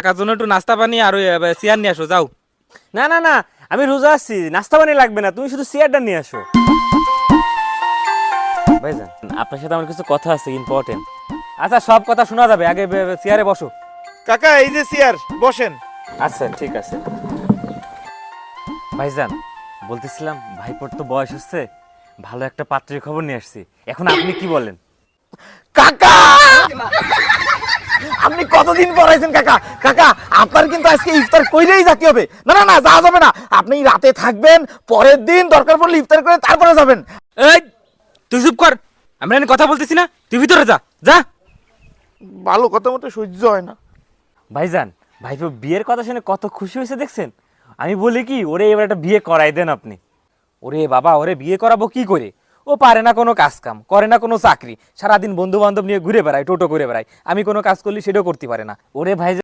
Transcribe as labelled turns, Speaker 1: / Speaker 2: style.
Speaker 1: কাকার জন্য একটু নাস্তা পানি আর ওই চেয়ার নিয়ে আসো যাও।
Speaker 2: না না না, আমি রোজা আসছি, নাস্তা পানি লাগবে না, তুমি শুধু চেয়ারটা নিয়ে আসো। ভাইজান, আপনার সাথে আমার কিছু কথা আছে ইম্পর্টেন্ট।
Speaker 1: আচ্ছা সব কথা শোনা যাবে, আগে চেয়ারে বসো।
Speaker 3: কাকা এই যে চেয়ার, বসেন।
Speaker 2: আচ্ছা ঠিক আছে। ভাইজান বলতেছিলাম, ভাইপোর তো বয়স হচ্ছে, ভালো একটা পাত্রের খবর নিয়ে আসছি, এখন আপনি কি বলেন?
Speaker 3: কাকা আপনি কতদিন পড়াইছেন কাকা? কাকা আপনার কিন্তু আজকে ইফতার কইরেই যেতে হবে। না না না, যাওয়া যাবে না, আপনি রাতে থাকবেন, পরের দিন দরকার পড়লে ইফতার করে তারপরে যাবেন।
Speaker 1: এই তুই চুপ কর, আমরা এখানে কথা বলতেছি না, তুই ভিতরে যা যা।
Speaker 3: ভালো কথা মতো সহ্য হয় না।
Speaker 2: ভাইজান, ভাইপো বিয়ের কথা শুনে কত খুশি হয়েছে দেখছেন। আমি বলি কি, ওরে এবার একটা বিয়ে করাই দেন আপনি।
Speaker 1: ওরে বাবা, ওরে বিয়ে করাবো কি করে? ও পারে না কোনো কাজ কাম, করে না কোনো চাকরি, সারাদিন বন্ধু বান্ধব নিয়ে ঘুরে বেড়ায়, টোটো করে বেড়ায়। আমি কোনো কাজ করলে সেটাও করতে পারে না।
Speaker 2: ওরে ভাই